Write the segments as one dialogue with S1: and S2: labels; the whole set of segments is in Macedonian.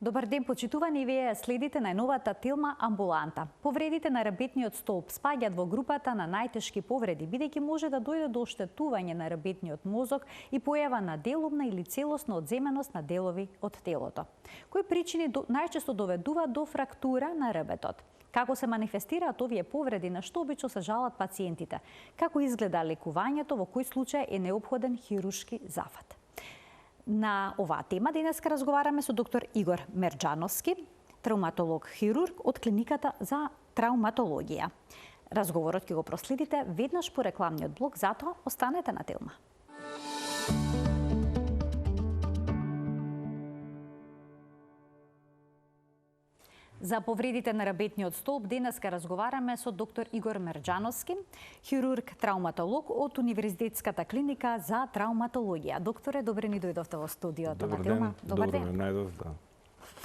S1: Добар ден, почитувани, вие следите најновата Телма амбуланта. Повредите на рабетниот столб спаѓаат во групата на најтешки повреди, бидејќи може да дојде до оштетување на рабетниот мозок и појава на делумна или целосна одземеност на делови од телото. Кои причини најчесто доведуваат до фрактура на ребетот? Како се манифестираат овие повреди, на што обично се жалат пациентите? Како изгледа лекувањето, во кој случај е неопходен хируршки зафат? На оваа тема денеска разговараме со доктор Игор Мерџановски, травматолог-хирург од клиниката за травматологија. Разговорот ќе го проследите веднаш по рекламниот блок, затоа останете на Телма. За повредите на рабетниот столб денеска разговараме со доктор Игор Мерџановски, хирург-травматолог од Универзитетската клиника за травматологија. Докторе, добре ни дојдовте во студиото на Телма.
S2: Добар ден, најдов, да.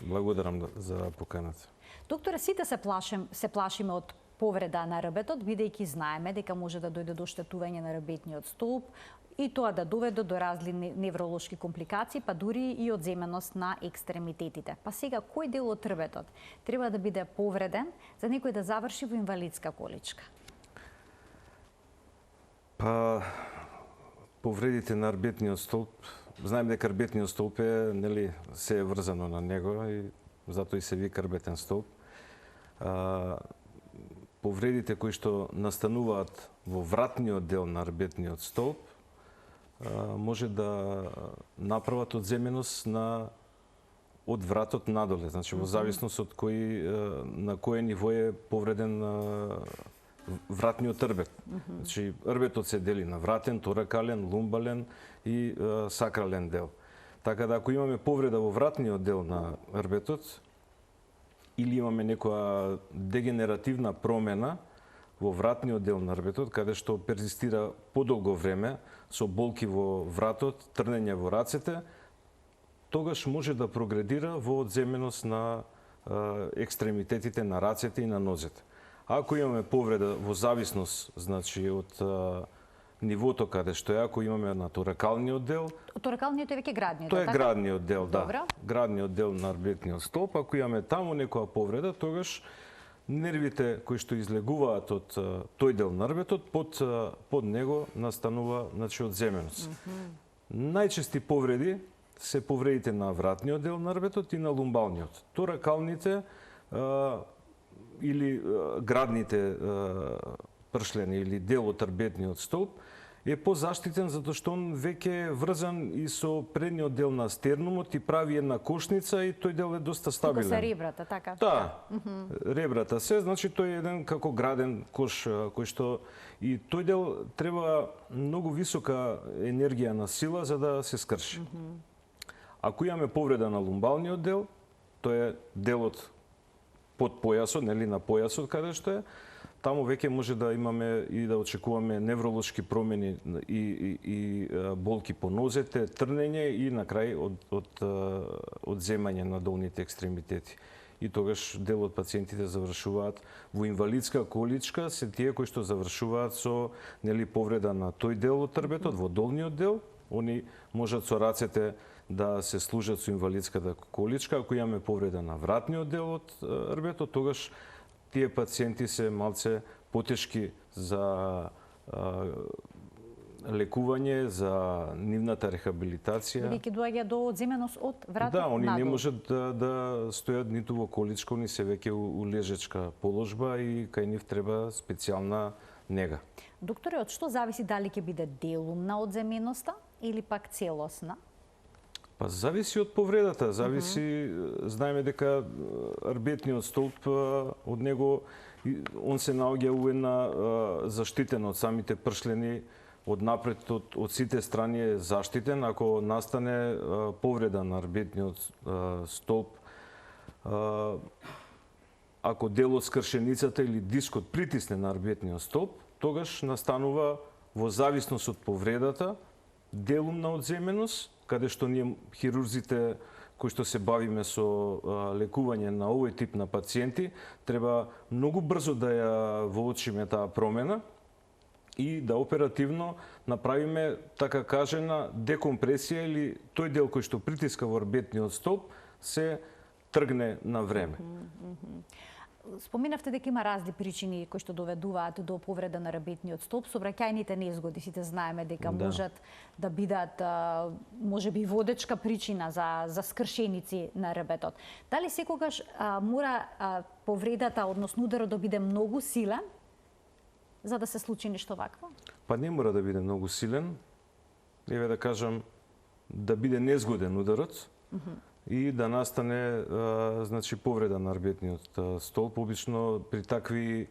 S2: Благодарам за поканата.
S1: Докторе, сите се плашиме од повреда на ребетот, бидејќи знаеме дека може да дојде до оштетување на рабетниот столб и тоа да доведе до разни невролошки компликации, па дури и одземеност на екстремитетите. Па сега, кој дел од ребетот треба да биде повреден за некој да заврши во инвалидска количка?
S2: Па, повредите на рабетниот столб, знаем дека рабетниот столб е, нели, се е врзано на него и затоа и се вика рабетен столб. Повредите кои што настануваат во вратниот дел на рабетниот столб може да направат одземеност од вратот надоле, значи во зависност од на кое ниво е повреден вратниот рбет. Значи рбетот се дели на вратен, торакален, лумбален и сакрален дел. Така да ако имаме повреда во вратниот дел на рбетот или имаме некоја дегенеративна промена во вратниот дел на рбетот, каде што перзистира подолго време, со болки во вратот, трнење во рацете, тогаш може да прогредира во одземеност на екстремитетите на рацете и на нозете. Ако имаме повреда во зависност, значи од нивото каде што е, ако имаме на торакалниот дел,
S1: торакалниот е веќе градниот,
S2: тоа е градниот дел, да.
S1: Добро.
S2: Градниот дел на рбетниот столб, ако имаме таму некоја повреда, тогаш нервите кои што излегуваат од тој дел на рбетот, под него настанува, значи, одземеност. Најчести повреди се повредите на вратниот дел на рбетот и на лумбалниот. Торакалните или градните пршлени или дел од рбетниот столб е позаштитен затоа што он веќе е врзан и со предниот дел на стернумот и прави една кошница и тој дел е доста стабилен.
S1: Тука се ребрата, така?
S2: Да, ребрата се, значи тој е еден како граден кош кој што и тој дел треба многу висока енергија на сила за да се скрши. Ако имаме повреда на лумбалниот дел, тој е делот под појасот, нели на појасот каде што е, таму веќе може да имаме и да очекуваме невролошки промени и болки по нозете, трнење и на крај одземање на долните екстремитети. И тогаш дел од пациентите завршуваат во инвалидска количка, се тие кои што завршуваат со, нели, повреда на тој дел од рбетот, во долниот дел, они можат со рацете да се служат со инвалидската количка. Ако имаме повреда на вратниот дел од рбетот, тогаш тие пациенти се малце потешки за лекување, за нивната рехабилитација.
S1: Бидејќи доаѓа до одземеност од вратот
S2: да, они
S1: надолу.
S2: не можат да стојат ниту во количка, они се веќе у лежечка положба и кај нив треба специјална нега.
S1: Докторе, од што зависи дали ќе биде делумна одземеноста или пак целосна?
S2: Па зависи од повредата, зависи, знаеме дека рбетниот столб од него он се наоѓа у една заштитен од самите пршлени, од напред од сите страни е заштитен. Ако настане повреда на рбетниот столб, ако дел од скршеницата или дискот притисне на рбетниот столб, тогаш настанува во зависност од повредата делумна одземеност, каде што ние хирурзите кои што се бавиме со лекување на овој тип на пациенти, треба многу брзо да ја воочиме таа промена и да оперативно направиме така кажена декомпресија или тој дел кој што притиска во рбетниот столб се тргне на време.
S1: Споменавте дека има разни причини кои што доведуваат до повреда на работниот столб. Сообраќајните незгоди, сите знаеме дека можат да бидат можеби водечка причина за скршеници на ребетот. Дали секогаш мора повредата, односно ударот да биде многу силен за да се случи нешто вакво?
S2: Па не мора да биде многу силен. Еве да кажам да биде незгоден ударот. И да настане значи повреда на работниот столб. Обично при такви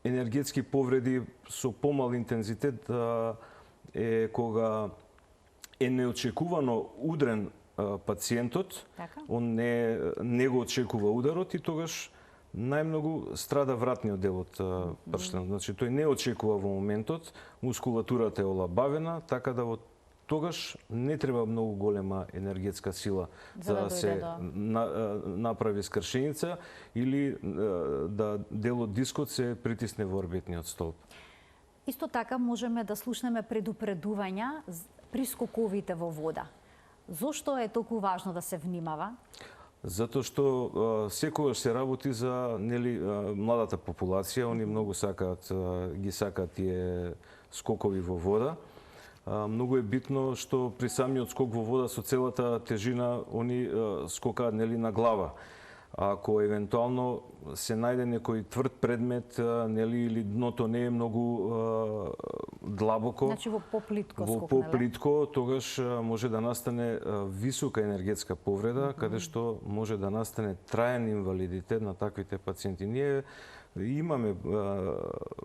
S2: енергетски повреди со помал интензитет е кога е неочекувано удрен пациентот, он не го очекува ударот и тогаш најмногу страда вратниот дел од прштенот. Значи тој не очекува во моментот, мускулатурата е олабавена, така да во тогаш не треба многу голема енергетска сила за да се направи скршеница или да делот дискот се притисне во орбитниот столб.
S1: Исто така можеме да слушнеме предупредувања при скоковите во вода. Зошто е толку важно да се внимава?
S2: Затоа што секогаш се работи за младата популација, они многу ги сакаат тие скокови во вода. Многу е битно што при самиот скок во вода со целата тежина они скокаат на глава. Ако евентуално се најде некој тврд предмет или дното не е многу длабоко,
S1: значи во поплитко
S2: скок, поплитко, тогаш може да настане висока енергетска повреда, каде што може да настане траен инвалидитет на таквите пациенти. Ние имаме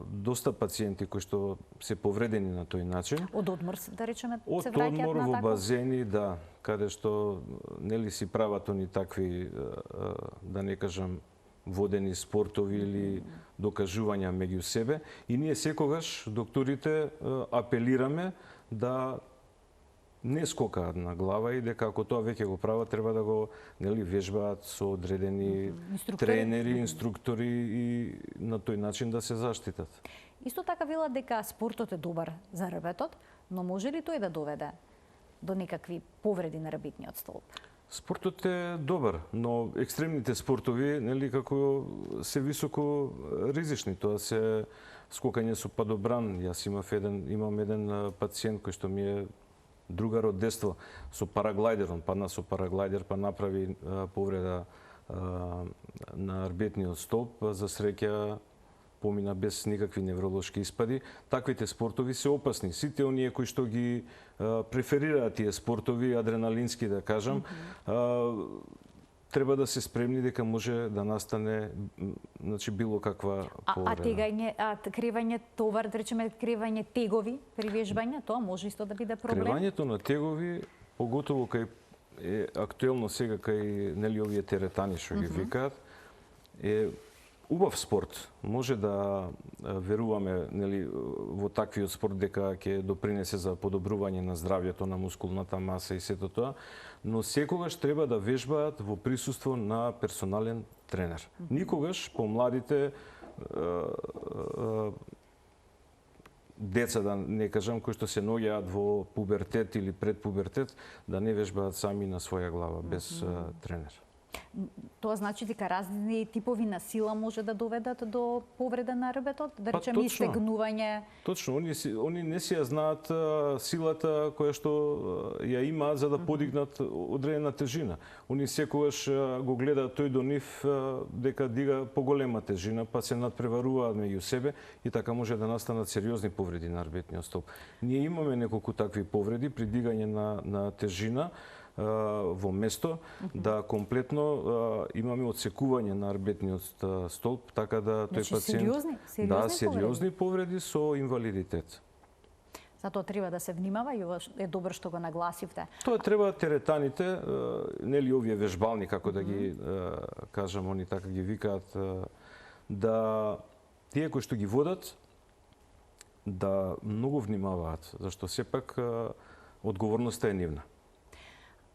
S2: доста пациенти кои што се повредени на тој начин.
S1: Од одмор, да речеме, се враќаат
S2: Од
S1: на
S2: одмор
S1: тако?
S2: во базени, да, каде што си прават они такви, да не кажам, водени спортови или докажувања меѓу себе. И ние секогаш, докторите, апелираме да не скокаат на глава и дека ако тоа веќе го прават, треба да го вежбаат со одредени тренери, инструктори и на тој начин да се заштитат.
S1: Исто така велат дека спортот е добар за ребетот, но може ли тој да доведе до некакви повреди на ребитниот столб?
S2: Спортот е добар, но екстремните спортови, како се високо ризични, тоа се скокање со падобран. Јас имам еден пациент кој што ми е другар од детство со параглајдер, он падна со параглајдер, па направи повреда на рбетниот столб, за среќа помина без никакви невролошки испади. Таквите спортови се опасни. Сите оние кои што ги преферираат тие спортови, адреналински да кажам, треба да се спремни дека може да настане било каква повреда.
S1: Кревање товар, да речеме кревање тегови при вежбање, тоа може исто да биде проблем?
S2: Кревањето на тегови, поготово кај е актуелно сега кај овие теретани што ги викаат, е убав спорт. Може да веруваме во таквиот спорт дека ќе допринесе за подобрување на здравјето, на мускулната маса и сето тоа, но секогаш треба да вежбаат во присуство на персонален тренер. Никогаш помладите деца, да не кажам, кои што се наоѓаат во пубертет или предпубертет, да не вежбаат сами на своја глава, без тренер.
S1: Тоа значи дека разни типови насила може да доведат до повреда на ребетот, да речеме истегнување.
S2: Точно, они не си ја знаат силата која што ја имаат за да подигнат одредена тежина. Они секогаш го гледаат тој до нив дека дига поголема тежина, па се надпреваруваат меѓу себе и така може да настанат сериозни повреди на рбетниот столб. Ние имаме неколку такви повреди при дигање на тежина во место, да комплетно имаме отсекување на рбетниот столб, така да тој пациент... Сериозни повреди со инвалидитет.
S1: Затоа треба да се внимава и е добро што го нагласивте.
S2: Тоа треба теретаните, овие вежбални, како да ги кажам, они така ги викаат, да тие кои што ги водат, да многу внимаваат, зашто сепак одговорноста е нивна.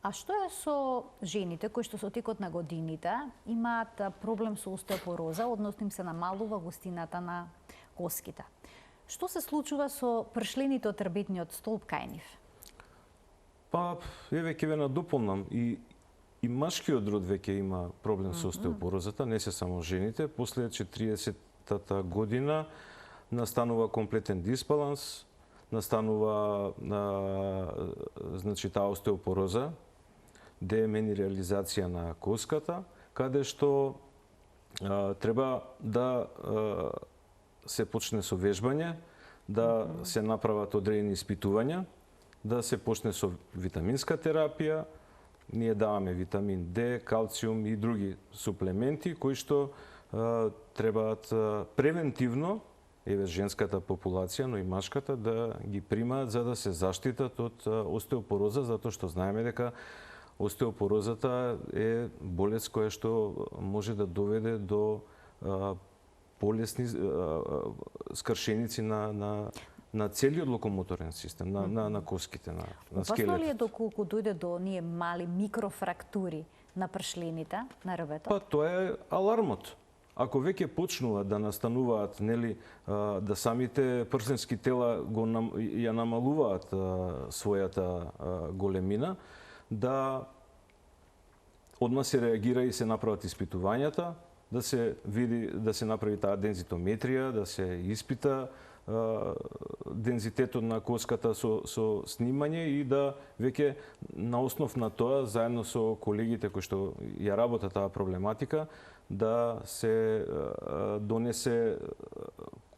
S1: А што е со жените кои што со текот на годините имаат проблем со остеопороза, односно им се намалува густината на коските? Што се случува со пршлените од рбетниот столб кај нив?
S2: Па, еве ќе ве надополнам. И И машкиот род веќе има проблем со остеопорозата, не се само жените. После 40-та година настанува комплетен дисбаланс, настанува значи таа остеопороза, деминерализација на коската, каде што треба да се почне со вежбање, да се направат одредени испитувања, да се почне со витаминска терапија. Ние даваме витамин Д, калциум и други суплементи кои што требаат превентивно, еве женската популација, но и машката да ги примаат за да се заштитат од остеопороза, затоа што знаеме дека остеопорозата е болест која што може да доведе до полесни скршеници на целиот локомоторен систем, на коските, на скелетот.
S1: Опасно ли е доколку дојде до ние мали микрофрактури на пршлените, на рбето?
S2: Па тоа е алармот. Ако веќе почнува да настануваат, нели, да самите пршленски тела ја намалуваат својата големина, да одма се реагира и се направат испитувањата, да се види, да се направи таа дензитометрија, да се испита дензитетот на коската со снимање и да веќе на основ на тоа, заедно со колегите кои што ја работат таа проблематика, да се донесе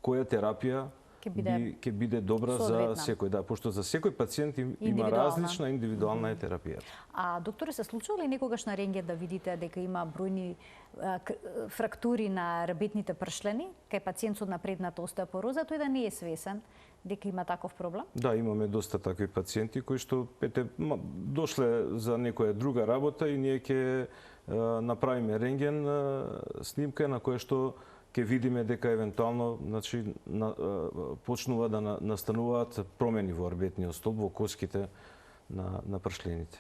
S2: која терапија ќе биде добра за секој, да, пошто за секој пациент има различна индивидуална терапија.
S1: А докторе, се случува ли некогаш на рентген да видите дека има бројни фрактури на рбетните пршлени кај пациент со напредната остеопороза, тој да не е свесен дека има таков проблем?
S2: Да, имаме доста такви пациенти кои што дошле за некоја друга работа и ние ќе направиме рентген снимка на која што ќе видиме дека евентуално, значи, почнува да настануваат промени во рбетниот столб, во коските на пршлените.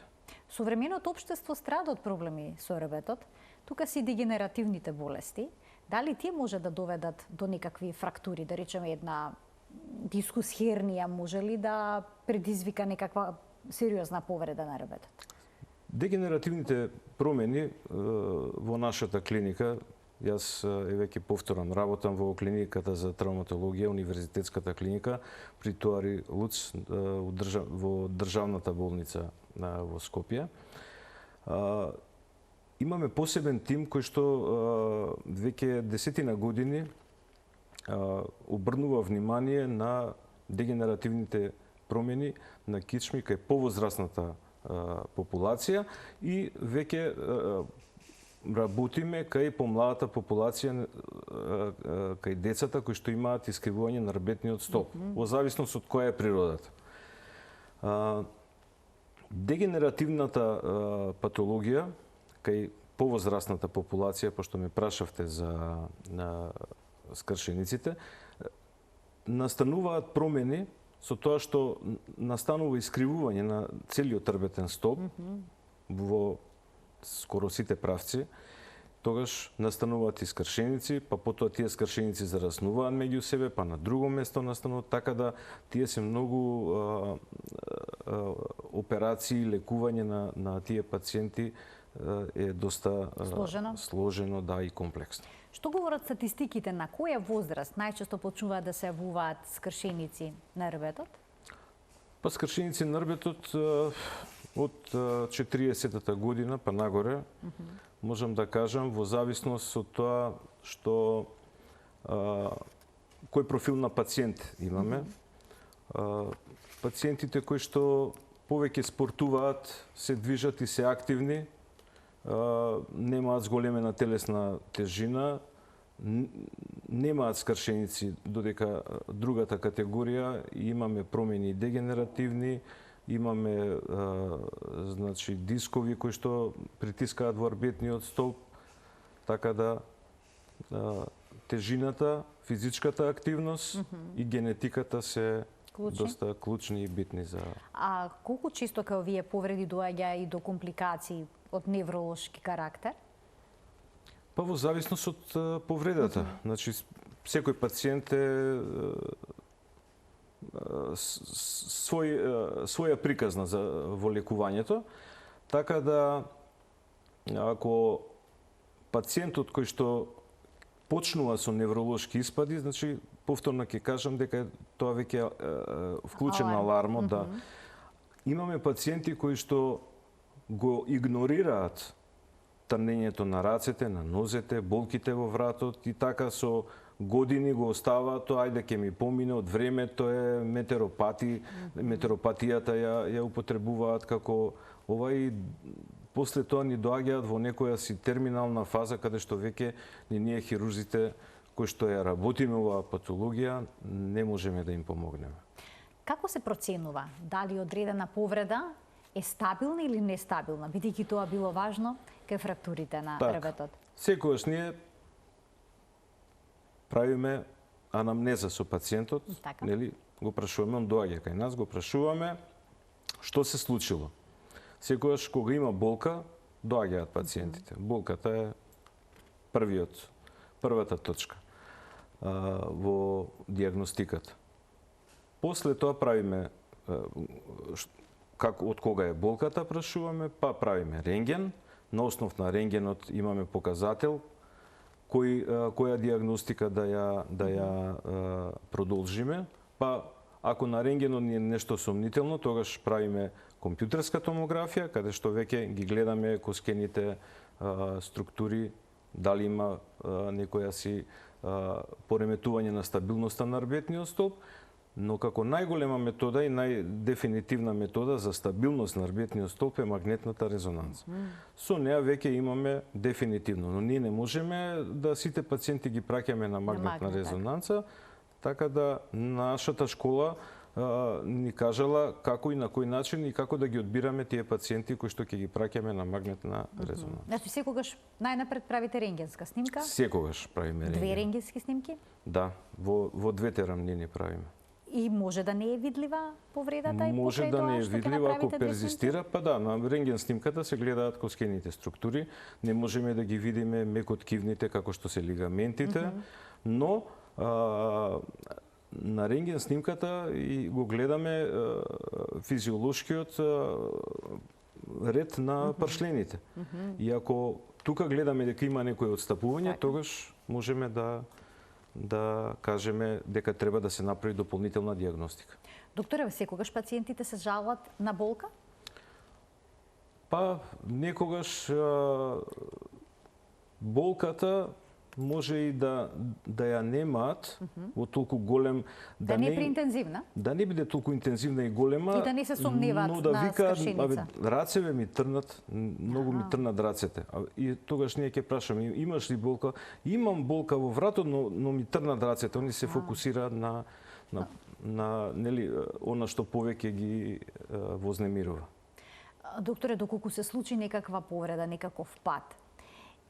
S1: Современото општество страда од проблеми со рбетот. Тука си дегенеративните болести. Дали тие може да доведат до некакви фрактури, да речеме една дискус хернија може ли да предизвика некаква сериозна повреда на рбетот?
S2: Дегенеративните промени во нашата клиника, јас веќе повторам, работам во клиниката за травматологија, универзитетската клиника при Туари Луц во државната болница во Скопје. Имаме посебен тим кој што веќе десетина години обрнува внимание на дегенеративните промени на кичми кај повозрасната популација и веќе работиме кај помладата популација, кај децата кои што имаат искривување на рбетниот столб, во зависност од која е природата. Дегенеративната патологија кај повозрасната популација, пошто ме прашавте за скршениците, настануваат промени со тоа што настанува искривување на целиот рбетен столб во скоро сите правци, тогаш настануваат и скршеници, па потоа тие скршеници зараснуваат меѓу себе, па на друго место настануваат, така да тие се многу операции, лекување на тие пациенти е доста сложено, да, и комплексно.
S1: Што говорат статистиките, на која возраст најчесто почнуваат да се јавуваат скршеници на рбетот?
S2: Па скршеници на рбетот од 40-та година па нагоре, можам да кажам, во зависност од тоа што кој профил на пациент имаме. Пациентите кои што повеќе спортуваат, се движат и се активни, немаат зголемена телесна тежина, немаат скршеници, додека другата категорија имаме промени дегенеративни, имаме значи дискови кои што притискаат во рбетниот столб, така да тежината, физичката активност и генетиката се доста клучни и битни за...
S1: А колку често кај овие повреди доаѓа и до компликации од невролошки карактер?
S2: Па во зависност од повредата. Значи, секој пациент е своја приказна во лекувањето, така да ако пациентот кој што почнува со невролошки испади, значи повторно ќе кажам дека тоа веќе вклучена алармот, да. Имаме пациенти кои што го игнорираат трнењето на рацете, на нозете, болките во вратот и така со години го оставаат тоа, ајде ќе ми помине од време, тоа е метеоропатијата ја употребуваат како ова и после тоа ни доаѓаат во некоја си терминална фаза каде што веќе ние хирурзите кои што ја работиме оваа патологија не можеме да им помогнеме.
S1: Како се проценува дали одредена повреда е стабилна или нестабилна, бидејќи тоа било важно кај фрактурите на хребетот?
S2: Секогаш ние правиме анамнеза со пациентот, нели, го прашуваме, он доаѓа кај нас, го прашуваме што се случило. Секогаш кога има болка, доаѓаат пациентите. Болката е првата точка во диагностиката. После тоа правиме од кога е болката, прашуваме, па правиме рентген. На основ на рентгенот имаме показател која диагностика да ја продолжиме. Па ако на рентгенот ни е нешто сомнително, тогаш правиме компјутерска томографија, каде што веќе ги гледаме коскените структури, дали има некоја си пореметување на стабилноста на рбетниот столб, но како најголема метода и најдефинитивна метода за стабилност на рбетниот столб е магнетната резонанца. Со неа веќе имаме дефинитивно, но ние не можеме да сите пациенти ги праќаме на магнетна резонанца, така да нашата школа ни кажала како и на кој начин и како да ги одбираме тие пациенти кои што ќе ги праќаме на магнетна резонанца.
S1: Значи секогаш најнапред правите рентгенска снимка?
S2: Секогаш правиме рентген.
S1: Две рентгенски снимки?
S2: Да, во двете рамнини правиме.
S1: И може да не е видлива повредата и
S2: може да не е видлива ако перзистира, па да, на рентген снимката се гледаат коскените структури, не можеме да ги видиме мекоткивните како што се лигаментите, но на рентген снимката и го гледаме физиолошкиот ред на пршлените. И ако тука гледаме дека има некој отстапување, тогаш можеме да кажеме дека треба да се направи дополнителна диагностика.
S1: Докторе, секогаш пациентите се жалат на болка?
S2: Па, некогаш болката може и да ја немаат во толку голем...
S1: Да не е преинтензивна?
S2: Да не биде толку интензивна и голема,
S1: и да не се сомневаат
S2: но да
S1: на скршеница.
S2: Рацеве ми трнат, многу ми трнат рацете. И тогаш ние ќе прашаме, имаш ли болка? Имам болка во вратот, но ми трнат рацете. Они се фокусираат на нели она што повеќе ги вознемирува.
S1: Докторе, доколку се случи некаква повреда, некаков пат,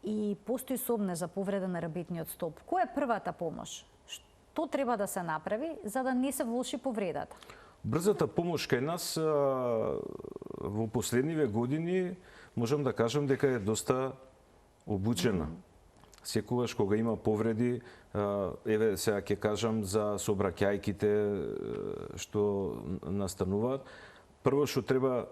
S1: и постои сомнеж за повреда на рбетниот столб, која е првата помош? Што треба да се направи за да не се влоши повредата?
S2: Брзата помош кај нас во последниве години можам да кажам дека е доста обучена. Секогаш кога има повреди, еве сега ќе кажам за сообраќајките што настануваат, прво што треба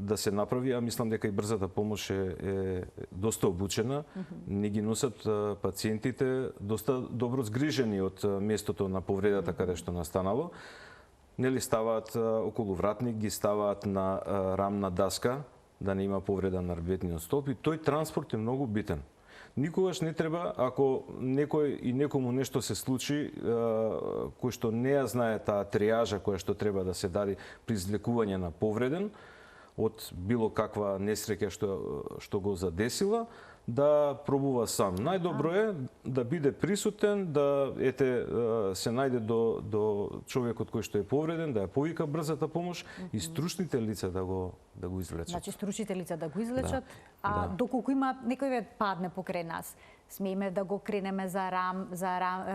S2: да се направи, а мислам дека и брзата помош е доста обучена. Не ги носат пациентите доста добро згрижени од местото на повредата каде што настанало. Нели ставаат околу вратник, ги ставаат на рамна даска, да не има повреда на рбетниот столб и тој транспорт е многу битен. Никогаш не треба, ако некој и некому нешто се случи, кој што не ја знае таа триажа која што треба да се даде при излекување на повреден, од било каква несреќа што го задесила, да пробува сам. Најдобро е да биде присутен, да се најде до човекот кој што е повреден, да ја повика брзата помош и стручните лица да го извлечат.
S1: Значи стручните лица да го извлечат, доколку има некој вид падне покрај нас, смееме да го кренеме за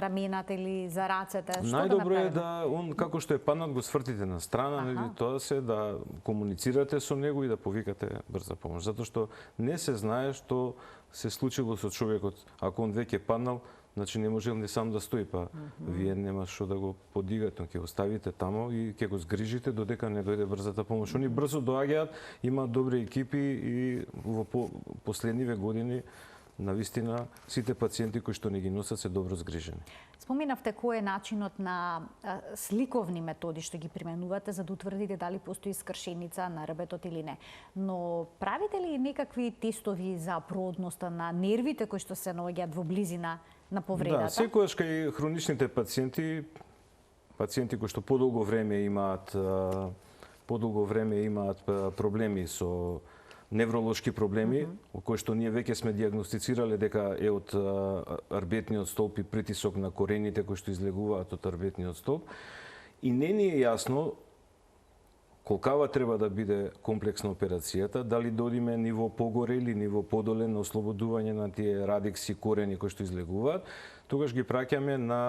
S1: рамената или за рацете, што
S2: најдобро е да он како што е паднат го свртите на страна, нели тоа се да комуницирате со него и да повикате брза помош, затоа што не се знае што се случило со човекот. Ако он веќе паднал, значи не можел ни сам да стои, па вие нема што да го подигате, но ќе го ставите тамо и ќе го згрижите додека не дојде брзата помош. Они брзо доаѓаат, имаат добри екипи и во последниве години навистина сите пациенти кои што ни ги носат се добро згрижени.
S1: Споминавте кој е начинот на сликовни методи што ги применувате за да утврдите дали постои скршеница на рбетот или не. Но правите ли некакви тестови за проодноста на нервите кои што се наоѓаат во близина на повредата?
S2: Да, секогаш кај хроничните пациенти кои што подолго време имаат проблеми со невролошки проблеми, кои што ние веќе сме диагностицирале дека е од рбетниот столб и притисок на корените кои што излегуваат од рбетниот столб. И не ни е јасно колкава треба да биде комплексна операцијата, дали додиме ниво погоре или ниво подоле на ослободување на тие радикси корени кои што излегуваат, тогаш ги праќаме на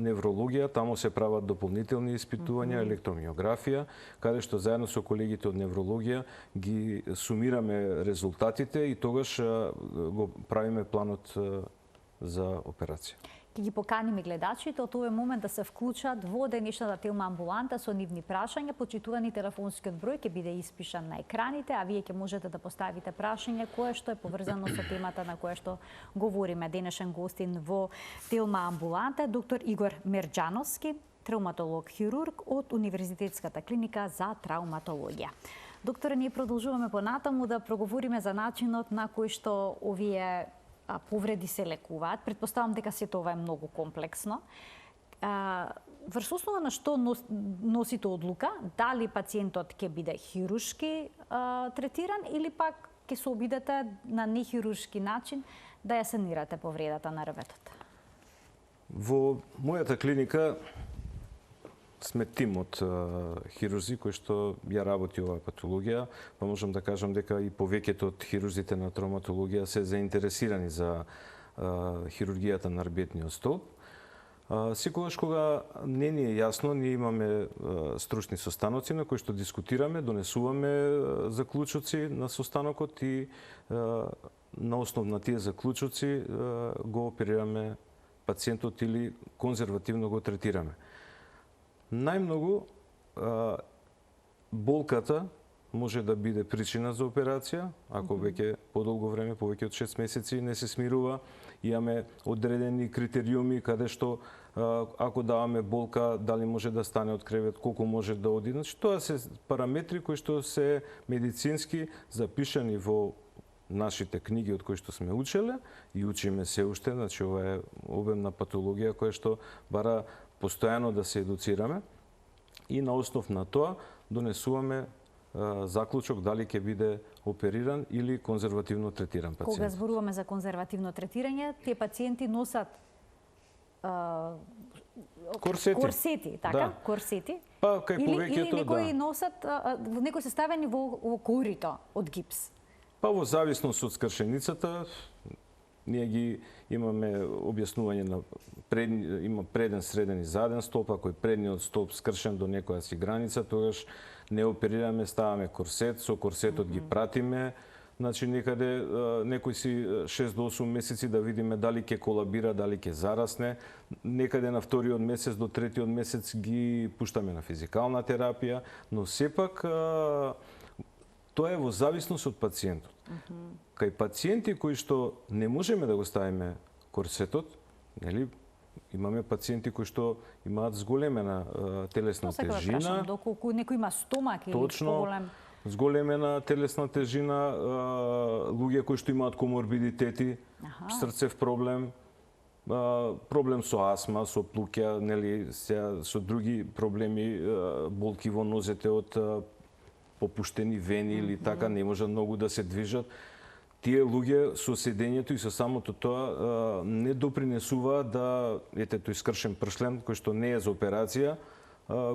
S2: неврологија, таму се прават дополнителни испитувања, електромиографија, каде што заедно со колегите од неврологија ги сумираме резултатите и тогаш го правиме планот за операција.
S1: Ќе ги поканиме гледачите од овој момент да се вклучат во денешната Телма амбуланта со нивни прашања. Почитувани телефонскиот број ќе биде испишан на екраните, а вие ќе можете да поставите прашање кое што е поврзано со темата на која што говориме. Денешен гостин во Телма амбуланта е доктор Игор Мерџановски, травматолог-хирург од Универзитетската клиника за травматологија. Докторе, ние продолжуваме понатаму да проговориме за начинот на кој што овие повреди се лекуваат. Предпоставам дека сето ова е многу комплексно. Врз основа на што носите одлука, дали пациентот ќе биде хируршки третиран или пак ќе се обидете на нехируршки начин да ја санирате повредата на рбетот?
S2: Во мојата клиника сме тим од хирурзи кои што ја работи оваа патологија, па можам да кажам дека и повеќето од хирурзите на травматологија се заинтересирани за хирургијата на рбетниот столб. Секогаш кога не ни е јасно, ние имаме стручни состаноци на кои што дискутираме, донесуваме заклучоци на состанокот и на основ на тие заклучоци го оперираме пациентот или конзервативно го третираме. Најмногу болката може да биде причина за операција, ако веќе подолго време, повеќе од 6 месеци не се смирува. Имаме одредени критериуми каде што ако даваме болка, дали може да стане од кревет, колку може да оди. Значи, тоа се параметри кои што се медицински запишани во нашите книги од кои што сме учеле и учиме се уште. Значи, ова е обемна патологија која што бара постојано да се едуцираме и на основ на тоа донесуваме заклучок дали ќе биде опериран или конзервативно третиран пациент.
S1: Кога зборуваме за конзервативно третирање, тие пациенти носат корсети, така?
S2: Да.
S1: Корсети.
S2: Па кај повеќето,
S1: или некои носат, некои се ставени во корито од гипс.
S2: Па во зависност од скршеницата, ние ги имаме објаснување на има преден, среден и заден столб, ако е предниот столб скршен до некоја си граница, тогаш не оперираме, ставаме корсет, со корсетот ги пратиме, значи некаде некои си 6 до 8 месеци да видиме дали ќе колабира, дали ќе зарасне, некаде на вториот месец до третиот месец ги пуштаме на физикална терапија, но сепак тоа е во зависност од пациентот. Кај пациенти кои што не можеме да го ставиме корсетот, нели, имаме пациенти кои што имаат зголемена телесна тежина.
S1: Да, доколку некој има стомак или поголем.
S2: Зголемена телесна тежина, луѓе кои што имаат коморбидитети, срцев проблем, проблем со астма, со плуќа, нели, со други проблеми, болки во нозете од попуштени вени или така, не можат многу да се движат. Тие луѓе со седењето и со самото тоа не допринесуваат да, ете, тој скршен пршлен, кој што не е за операција,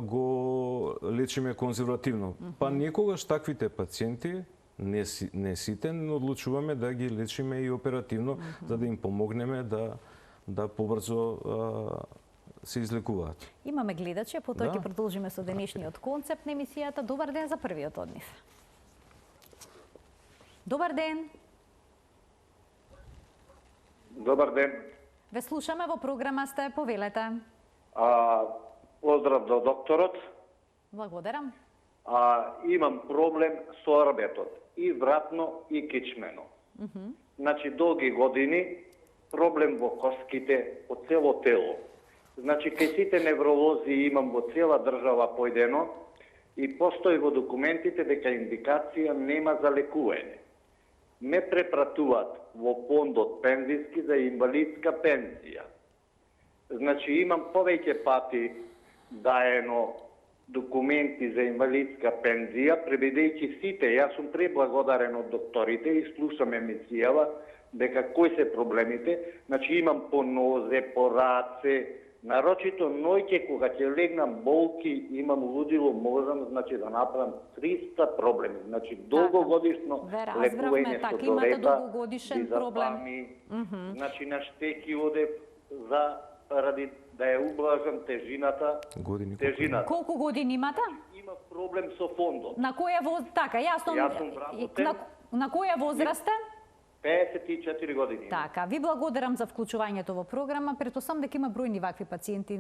S2: го лечиме конзервативно. Па некогаш таквите пациенти, не сите, но одлучуваме да ги лечиме и оперативно, за да им помогнеме да побрзо се излекуваат.
S1: Имаме гледачи, а потоа ќе продолжиме со денешниот концепт на емисијата. Добар ден за првиот од нив. Добар ден.
S3: Добар ден.
S1: Ве слушаме, во програма сте, повелете.
S3: Поздрав до докторот.
S1: Благодарам.
S3: Имам проблем со рбетот. И вратно, и кичмено. Значи, долги години, проблем во коските, по цело тело. Значи, кај сите невролози имам во цела држава појдено и постои во документите дека индикација нема за лекување. Ме препратуваат во фондот пензиски за инвалидска пензија. Значи, имам повеќе пати даено документи за инвалидска пензија, пребедејќи сите, јас сум преблагодарен од докторите и слушам емисијава дека кои се проблемите. Значи, имам по нозе, по раце, нарочито ноќе кога ќе легнам болки, имам лудило, можам значи да направам 300 проблеми. Значи долгогодишно лекување со долета, дизапами, значи на штеки одев за ради да ја ублажам тежината. Тежината.
S1: Колку години имате?
S3: Има проблем со фондот.
S1: На која така, јасно.
S3: Јас сум вработен.
S1: На која возраст сте?
S3: 54 години.
S1: Така, ви благодарам за вклучувањето во програма. Претпоставам дека има бројни вакви пациенти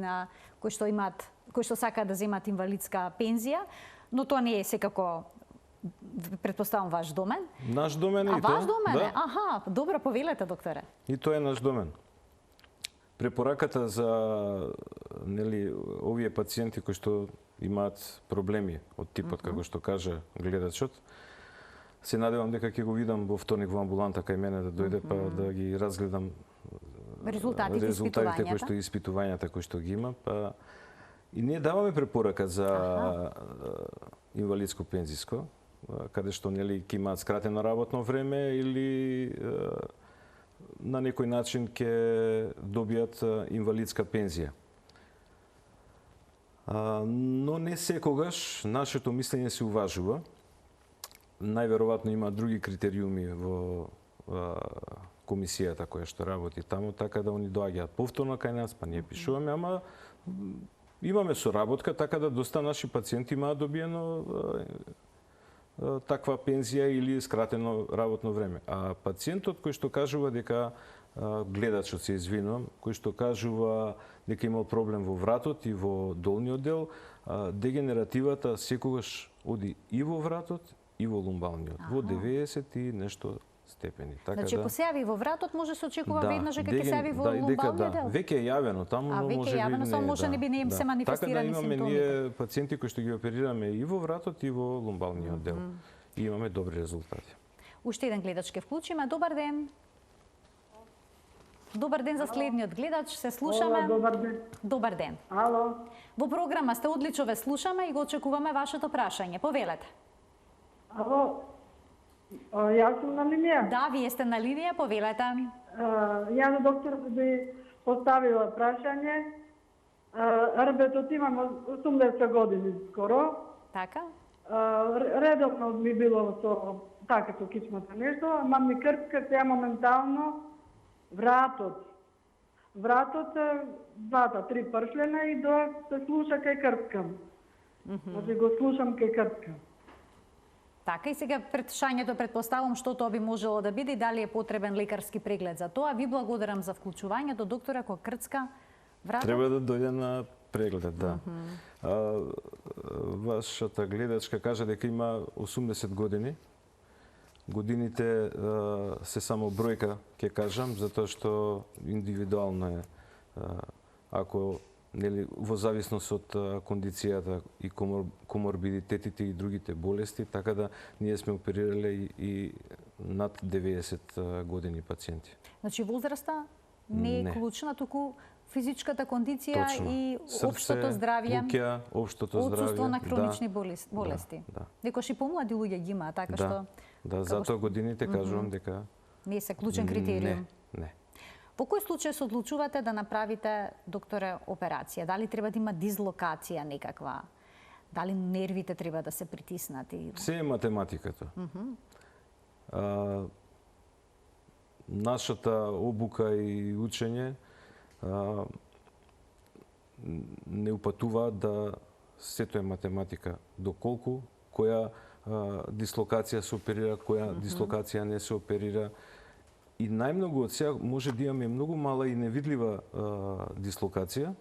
S1: кои што сакаат да земат инвалидска пензија, но тоа не е секако, претпоставам, ваш домен.
S2: Наш домен е и
S1: тоа. А ваш домен
S2: да.
S1: е? Аха, добро, повелете, докторе.
S2: И тоа е наш домен. Препораката за овие пациенти кои што имаат проблеми од типот, како што кажа гледачот, се надевам дека ќе го видам во вторник во амбуланта кај мене да дојде па да ги разгледам
S1: резултатите
S2: кои што испитувањата кои што ги има, па и ние даваме препорака за инвалидско пензиско, каде што ќе имаат скратено работно време или на некој начин ќе добијат инвалидска пензија. Но не секогаш нашето мислење се уважува. Најверојатно има други критериуми во комисијата која што работи таму, така да они доаѓаат повторно кај нас, па ние пишуваме, ама имаме соработка, така да доста наши пациенти имаат добиено таква пензија или скратено работно време. А пациентот кој што кажува дека гледачот се извинувам, кој што кажува дека имал проблем во вратот и во долниот дел, дегенеративата секогаш оди и во вратот и во лумбалниот, во 90 и нешто степени.
S1: Така значи, ако се јави во вратот, може се очекува веднаш дека ќе се јави во лумбалниот дел?
S2: Веќе е јавено таму, но може би не.
S1: Само може би не се манифестирани симптомите.
S2: Така да имаме ние пациенти кои што ги оперираме и во вратот и во лумбалниот дел. И имаме добри резултати.
S1: Уште еден гледач ќе вклучиме. Добар ден. Добар ден за следниот гледач, се слушаме.
S4: Добар ден.
S1: Добар ден.
S4: Ало.
S1: Во програма сте, одлично ве слушаме и го очекуваме вашето прашање. Повелете.
S4: Ало. Јас сум на линија.
S1: Да, вие сте на линија, повелете.
S4: Јас доктор би поставила прашање. Рбетот имам 80 години скоро.
S1: Така.
S4: Редовно ми било со така со кичмата нешто, ама ми крцка сега моментално вратот. Вратот двата, три пршлена и до се слуша кај крцкам. Значи го слушам кај крцкам.
S1: Така, и сега прашањето претпоставам што тоа би можело да биде и дали е потребен лекарски преглед за тоа. Ви благодарам за вклучувањето, доктора, кој крцка вратот.
S2: Треба да дојде на преглед, да. Вашата гледачка кажа дека има 80 години. Годините се само бројка, ќе кажам, затоа што индивидуално е, ако во зависност од кондицијата и коморбидитетите и другите болести, така да ние сме оперирале и над 90 години пациенти.
S1: Значи возраста не е клучна, туку физичката кондиција
S2: Точно.
S1: и
S2: Срце,
S1: општото здравје,
S2: луѓе, општото здравје,
S1: отсуство на хронични болести.
S2: Да.
S1: Некош и помлади луѓе ги има, така што...
S2: Да, затоа годините кажувам дека...
S1: Не се клучен критериум.
S2: Не.
S1: Во кој случај се одлучувате да направите, докторе, операција? Дали треба да има дизлокација некаква? Дали нервите треба да се притиснати?
S2: Се е математиката. Нашата обука и учење не упатуваат да сето е математика. Доколку, која дислокација се оперира, која дислокација не се оперира И најмногу од сега може да имаме многу мала и невидлива дислокација,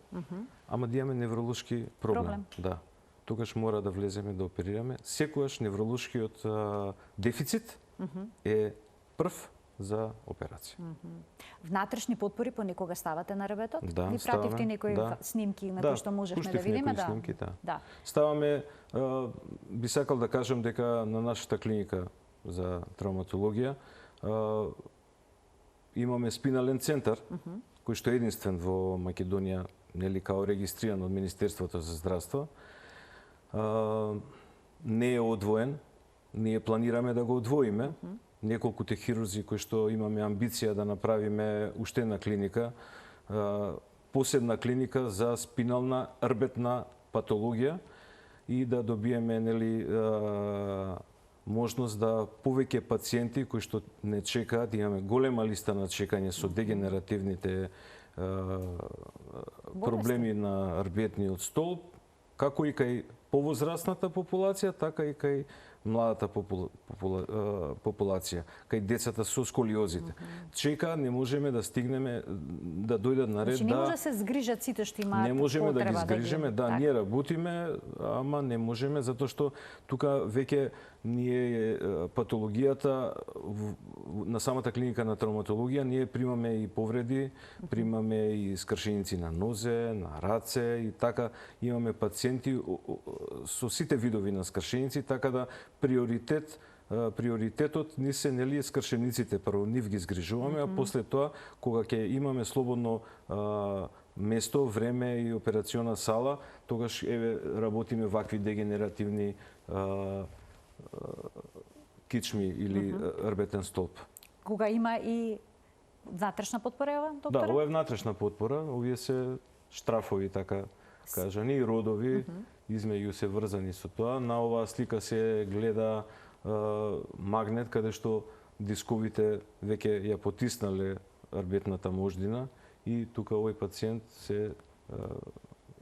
S2: ама да имаме невролошки проблем. Да. Тогаш мора да влеземе да оперираме. Секогаш невролошкиот дефицит е прв за операција.
S1: Внатрешни потпори понекога ставате на ребетот?
S2: Да,
S1: Ни пративте некои
S2: да.
S1: снимки на кои што можевме да видиме, да.
S2: Снимки, да.
S1: Да.
S2: Ставаме, би сакал да кажам дека на нашата клиника за травматологија имаме спинален центар, кој што е единствен во Македонија, нели као регистриран од Министерството за здравство. Не е одвоен, ние планираме да го одвоиме. Неколкуте хирурзи кои што имаме амбиција да направиме уште една клиника, посебна клиника за спинална рбетна патологија и да добиеме нели можност да повеќе пациенти кои што не чекаат, имаме голема листа на чекање со дегенеративните проблеми на рбетниот столб, како и кај повозрастната популација, така и кај младата популација, кај децата со сколиозите. Чека, не можеме да стигнеме да дојдат на ред.
S1: Значи не може да се згрижат сите што имаат
S2: не можеме да ги
S1: потреба
S2: згрижеме, да, ние работиме, ама не можеме затоа што тука веќе ние патологијата на самата клиника на травматологија ние примаме и повреди, примаме и скршеници на нозе, на раце и така имаме пациенти со сите видови на скршеници, така да приоритетот ни се нели скршениците, прво нив ги згрижуваме, а после тоа кога ќе имаме слободно место, време и операциона сала, тогаш работиме вакви дегенеративни кичми или рбетен столб.
S1: Кога има и внатрешна потпора, доктор?
S2: Да, ова е внатрешна потпора, овие се штрафови, така кажани, и родови, измеѓу се врзани со тоа. На оваа слика се гледа магнет, каде што дисковите веќе ја потиснале рбетната мождина и тука овој пациент се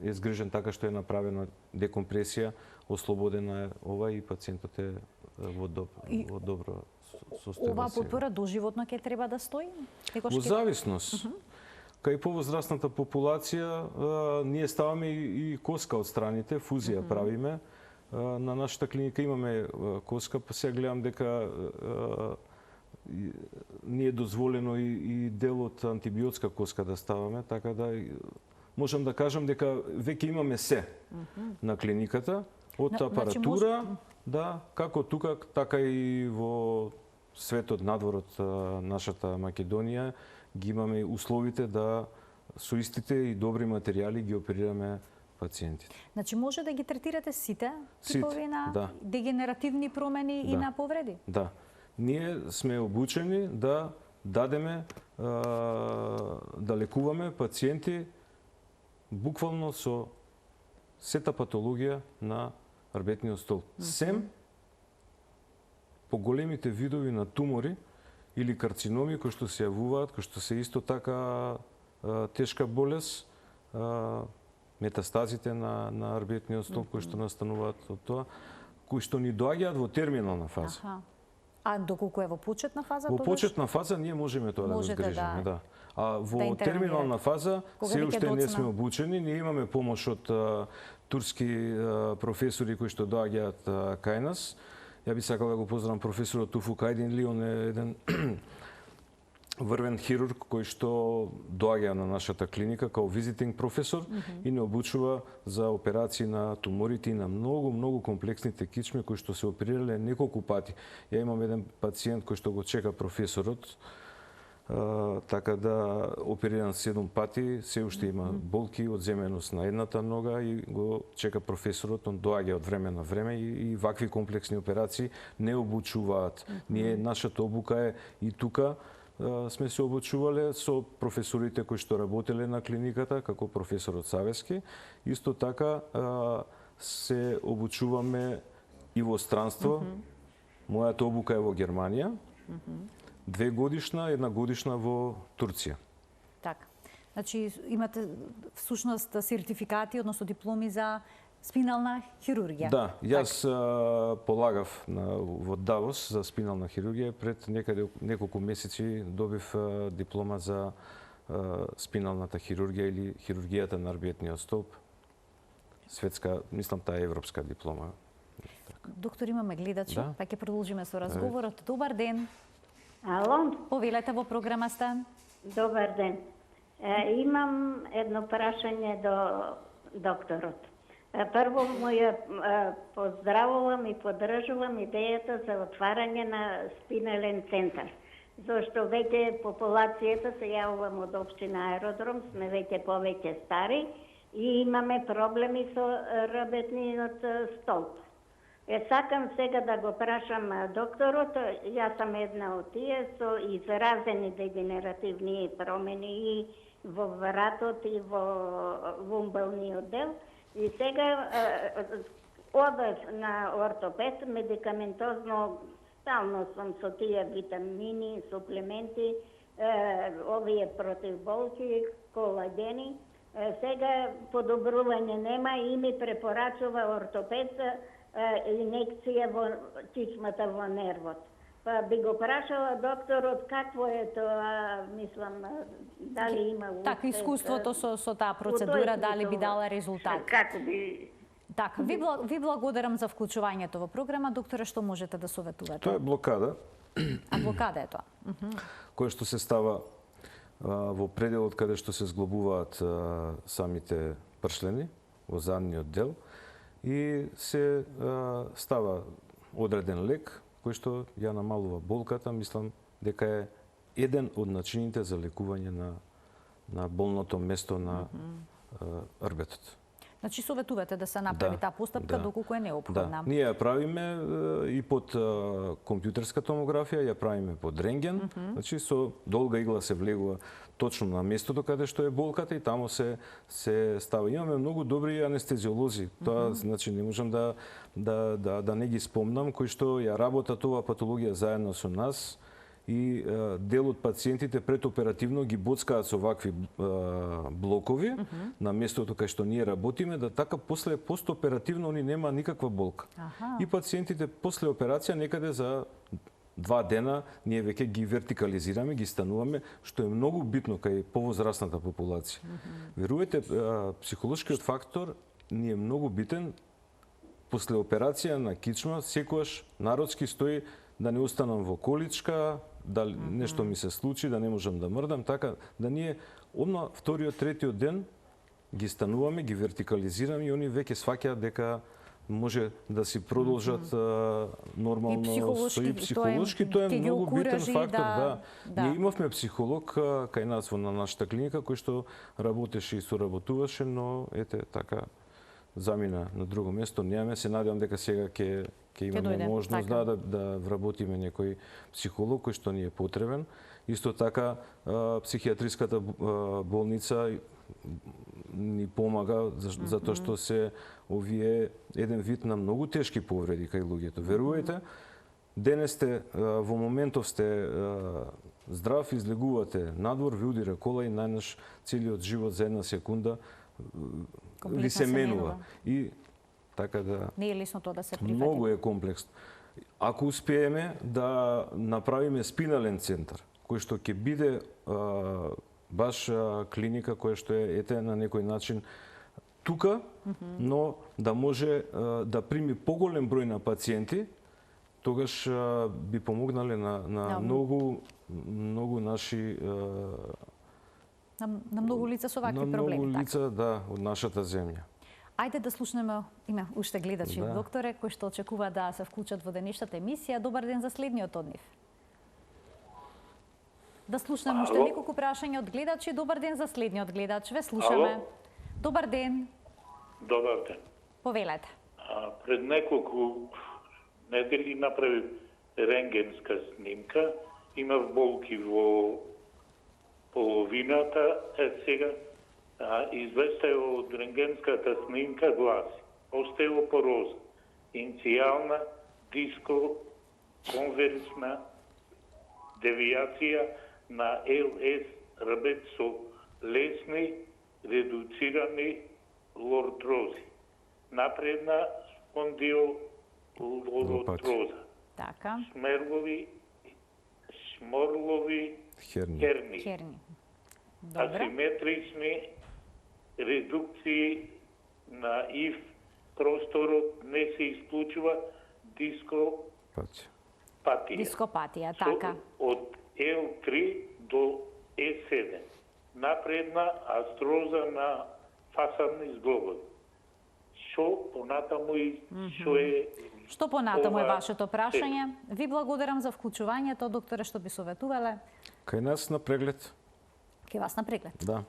S2: е згрижен така што е направена декомпресија, ослободена е ова и пациентот е во добро состојба.
S1: Оваа потпора доживотно ќе треба да стои?
S2: Во зависност. Кај повозрастната популација ние ставаме и коска од страните, фузија правиме. На нашата клиника имаме коска, па сега гледам дека не е дозволено и дел од антибиотска коска да ставаме, така да можам да кажам дека веќе имаме се на клиниката, од апаратура, да, како тука, така и во светот надвор од нашата Македонија, ги имаме условите да со истите и добри материјали ги оперираме пациентите.
S1: Значи може да ги третирате сите типови на дегенеративни промени и на повреди?
S2: Да. Ние сме обучени да дадеме, да лекуваме пациенти буквално со сета патологија на рбетниот столб. Сем поголемите видови на тумори или карциноми кои што се јавуваат, кои што се исто така тешка болест, метастазите на рбетниот столб кои што настануваат од тоа, кои што ни доаѓаат во терминална фаза.
S1: А доколку е во почетна фаза?
S2: Во почетна фаза ние можеме тоа да го згрижиме, да. А во терминална фаза се уште не сме обучени, ние имаме помош од турски професори кои што доаѓаат кај нас. Ја би сакал да го поздравам професорот Туфу Кајдинли, он е еден врвен хирург кој што доаѓа на нашата клиника као визитинг професор и не обучува за операции на туморите и на многу комплексните кичми кои што се оперирале неколку пати. Ја имам еден пациент кој што го чека професорот, така да опериран 7 пати, се уште има болки од земеност на едната нога и го чека професорот, он доаѓа од време на време и вакви комплексни операции не обучуваат. Ние нашата обука е и тука сме се обучувале со професорите кои што работеле на клиниката, како професорот Савески. Исто така се обучуваме и во странство. Мојата обука е во Германија. 2 годишна, 1 годишна во Турција.
S1: Така. Значи имате всушност сертификати, односно дипломи за спинална хирургија.
S2: Да, јас полагав во Давос за спинална хирургија, пред неколку месеци добив диплома за спиналната хирургија или хирургијата на рбетниот столб. Светска, мислам таа е европска диплома.
S1: Доктор, имаме гледачи,
S2: Да.
S1: па ќе продолжиме со разговорот. Добар ден.
S5: Ало,
S1: Повелете во програма сте.
S5: добар ден. Имам едно прашање до докторот. Прво му ја поздравувам и поддржувам идејата за отварање на спинален центар. Зошто веќе популацијата се јавувам од општина Аеродром, сме веќе повеќе стари и имаме проблеми со работниот столб. Сакам сега да го прашам докторот, јас сам една од тие со изразени дегенеративни промени и во вратот и во лумбалниот дел. И сега одев на ортопед, медикаментозно, стално сум со тие витамини, суплементи, овие противболки, колагени. Сега подобрување нема и ми препорачува ортопед инекција во кичмата во нервот. Па би го прашала докторот какво е тоа, мислам, дали има успех.
S1: Така, искуството со таа процедура, дали би дала резултат?
S5: Како би...
S1: Така, ви благодарам за вклучувањето во програма. Докторе, што можете да советувате?
S2: Тоа е блокада,
S1: А блокада е тоа?
S2: која што се става во пределот каде што се зглобуваат самите пршлени, во задниот дел, и се става одреден лек, кој што ја намалува болката. Мислам дека е еден од начините за лекување на болното место на рбетот.
S1: Значи, советувате да се направи таа постапка доколку е неопходна.
S2: Да. Ние ја правиме и под компјутерска томографија, ја правиме под рентген, значи со долга игла се влегува точно на местото каде што е болката и таму се става. Имаме многу добри анестезиолози. Тоа значи не можам да не ги спомнам, кои што ја работат оваа патологија заедно со нас. И дел од пациентите предоперативно ги боцкаат со вакви блокови на местото кај што ние работиме, да така после постоперативно они нема никаква болка. И пациентите после операција некаде за 2 дена ние веќе ги вертикализираме, ги стануваме, што е многу битно кај повозрасната популација. Верувате, психолошкиот фактор ни е многу битен. После операција на кичма секогаш народски стои да не останам во количка, да нешто ми се случи, да не можам да мрдам, така да ние одма вториот, третиот ден ги стануваме, ги вертикализираме и они веќе сваќаат дека може да си продолжат нормално
S1: и
S2: психолошки, тоа е многу битен фактор, да. Ние имавме психолог кај нас на нашата клиника кој што работеше и соработуваше, но ете така замина на друго место. Немаме, се надевам дека сега ќе имаме можност да вработиме некој психолог кој што ни е потребен. Исто така психијатриската болница ни помага затоа што се овие еден вид на многу тешки повреди кај луѓето. Верувајте, денес сте во моментов сте здрав, излегувате надвор, ви удира кола и најнаш целиот живот за една секунда ви се менува. И така да...
S1: Не е лесно тоа да се прифати.
S2: Многу е комплексно. Ако успееме да направиме спинален центар, кој што ќе биде баш клиника која што е на некој начин тука, но да може да прими поголем број на пациенти, тогаш би помогнале на многу наши
S1: на многу лица со вакви проблеми.
S2: На многу лица, да, од нашата земја.
S1: Ајде да слушнеме, има уште гледачи, докторе, кои што очекува да се вклучат во денешната емисија. Добар ден за следниот од нив. Да слушнеме уште неколку прашања од гледачи. Добар ден за следниот гледач. Ве слушаме. Добар ден.
S6: Добар ден.
S1: Повелете.
S6: Пред неколку недели направив рентгенска снимка. Имав болки во половината. Сега известај од рентгенската снимка гласи остеопороза, иницијална дискоконверсна девијација на ЛС рбет со лесни редуцирани лортрози. напредна спондилолотроза,
S1: Така.
S6: шморлови
S2: Херни.
S6: херни,
S1: Херни. Добре.
S6: асиметрични редукции на ив просторот, не се исклучува
S2: Пати.
S6: дископатија.
S1: Дископатија, така.
S6: Од L3 до E7. Напредна астроза на фасадни зглобови. Што понатаму и што е...
S1: Што понатаму е
S6: ова
S1: вашето прашање? Ви благодарам за вклучувањето, докторе, што би советувале.
S2: Кај нас на преглед,
S1: Ке вас на преглед.
S2: да.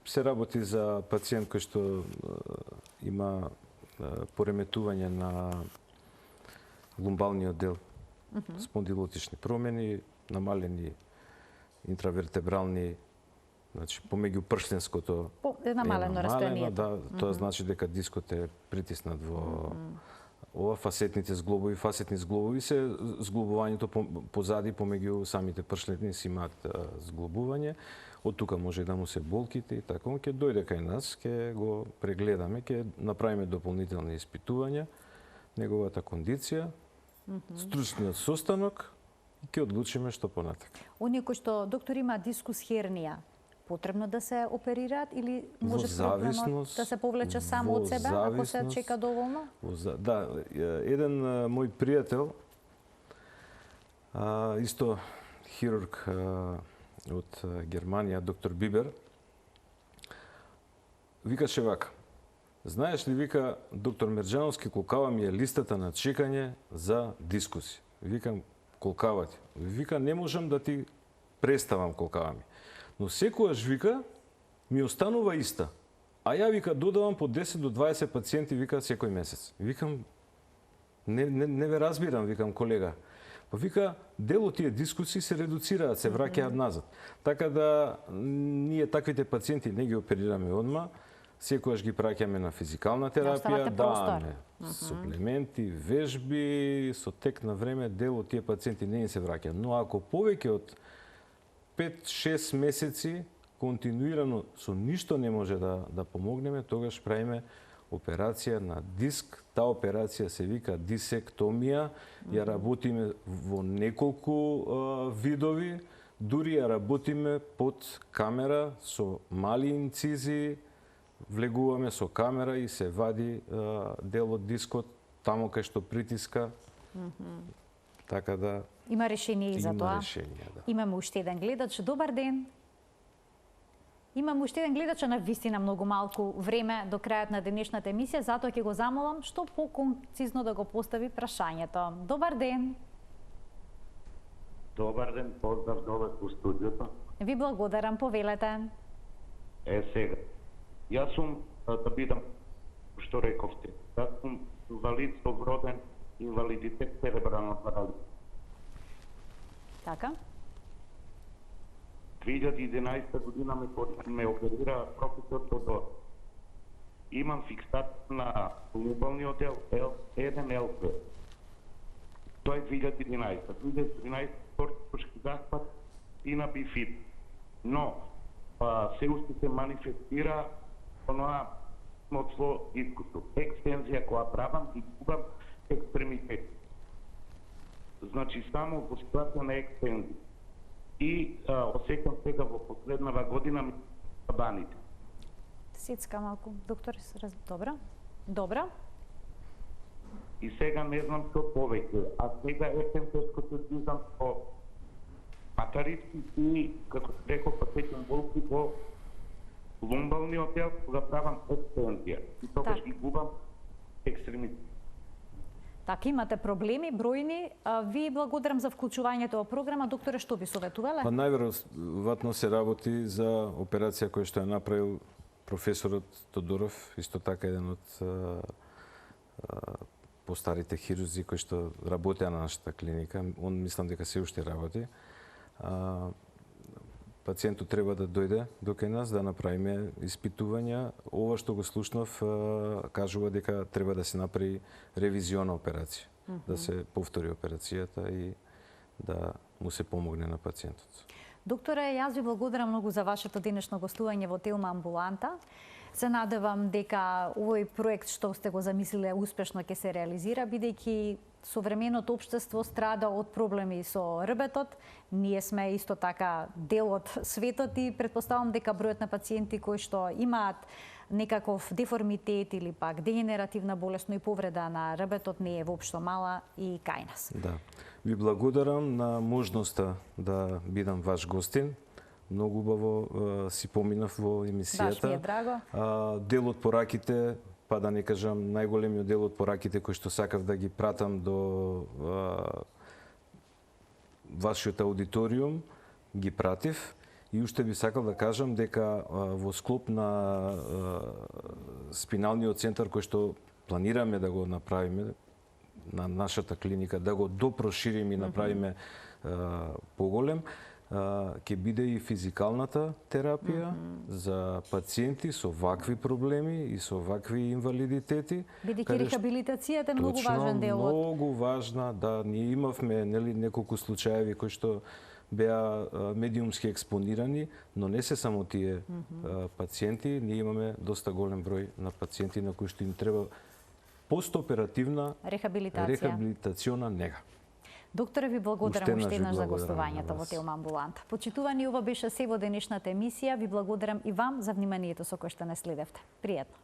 S2: Се работи за пациент кој што има пореметување на лумбалниот дел, спондилотични промени, намалени интравертебрални, значи помеѓу пршленското
S1: Намалено растојанието.
S2: Да, тоа значи дека дискот е притиснат во ова фасетните зглобови. Фасетни зглобови се зглобувањето позади помеѓу самите пршлетни си имаат зглобување. Од тука може да му се болките и така. Он ќе дојде кај нас, ќе го прегледаме, ќе направиме дополнителни испитувања, неговата кондиција, стручниот состанок и ќе одлучиме што понатак.
S1: Оние кои што, доктор, има дискус хернија, потребно да се оперираат или може спокойно да се повлече само од себе, ако се чека доволно?
S2: Да, еден мој пријател, исто хирург од Германија, доктор Бибер, викаше вака: знаеш ли, вика, доктор Мерџановски, колкава ми е листата на чекање за дискуси. Викам, колкава ти? Вика, не можам да ти представам колкава ми. Но секојаш, вика, ми останува иста. А ја, вика, додавам по 10 до 20 пациенти, вика, секој месец. Викам, не ве разбирам, викам, колега. Па вика, дел од тие дискусии се редуцираат, се враќаат назад. Така да ние таквите пациенти не ги оперираме одма, секојаш ги праќаме на физикална терапија, даваме суплементи, вежби, со тек на време дел од тие пациенти не им се враќа. Но ако повеќе од 5-6 месеци континуирано со ништо не може да помогнеме, тогаш правиме операција на диск. Таа операција се вика дисектомија. Ја работиме во неколку видови, дури ја работиме под камера со мали инцизии, влегуваме со камера и се вади дел од дискот таму кај што притиска. Така да
S1: Има решение и за тоа.
S2: Има решение, да.
S1: Имаме уште еден гледач. Добар ден. Имаме уште еден гледач, на вистина многу малку време до крајот на денешната емисија, затоа ќе го замолам што поконцизно да го постави прашањето. Добар ден.
S7: Добар ден, поздрав доле у студиото.
S1: Ви благодарам, повелете.
S7: Сега, јас сум, да бидам, што рековте, јас сум инвалид со вроден инвалидитет церебрална парализа.
S1: Така?
S7: 2011 година ме оперира професор Тодор. Имам фиксација на лумбалниот дел L1, L2. Тоа е 2011. 2013 ортопедски захват и на бифит. Но се уште се манифестира оноа сноцло искусство. Екстензија која правам и губам екстремитет. Значи само во ситуација на екстензија. И осекам сега во последнава година ми баните.
S1: Сицка малку, доктор, добра? Добра?
S7: И сега не знам што повеќе. А сега ефемтеско се дизам со матариски и, како се рекол, патечен болки во лумбалниот дел, кога правам екстензија. И тогаш ги губам екстремитет.
S1: Така, имате проблеми бројни. Ви благодарам за вклучувањето во програма. Докторе, што би советувале?
S2: Па најверојатно се работи за операција која што ја направил професорот Тодоров, исто така еден од постарите хирурзи кои што работеа на нашата клиника. Он мислам дека се уште работи. Пациентот треба да дојде до кај нас да направиме испитувања. Ова што го слушнав кажува дека треба да се направи ревизиона операција, да се повтори операцијата и да му се помогне на пациентот.
S1: Докторе, јас ви благодарам многу за вашето денешно гостување во Телма амбуланта. Се надевам дека овој проект што сте го замислиле успешно ќе се реализира, бидејќи современото општество страда од проблеми со рбетот. Ние сме исто така дел од светот и претпоставам дека бројот на пациенти кои што имаат некаков деформитет или пак дегенеративна болест, но и повреда на рбетот не е воопшто мала и кај нас.
S2: Да. Ви благодарам на можноста да бидам ваш гостин. Многу убаво си поминав во емисијата.
S1: Баш ми е драго.
S2: Дел од пораките, па да не кажам најголемиот дел од пораките кои што сакав да ги пратам до вашиот аудиториум, ги пратив. И уште би сакал да кажам дека во склоп на спиналниот центар кој што планираме да го направиме на нашата клиника, да го допрошириме и направиме поголем, ќе биде и физикалната терапија за пациенти со вакви проблеми и со вакви инвалидитети.
S1: Бидејќи рехабилитацијата е многу важен дел од...
S2: Многу важна, да, ние имавме неколку случаеви кои што беа медиумски експонирани, но не се само тие пациенти, ние имаме доста голем број на пациенти на кои што им треба постоперативна рехабилитациона нега.
S1: Докторе, ви благодарам уште еднаш за гостувањето во Телма амбуланта. Почитувани, ова беше се во денешната емисија. Ви благодарам и вам за вниманието со кое што не следевте. Пријатно.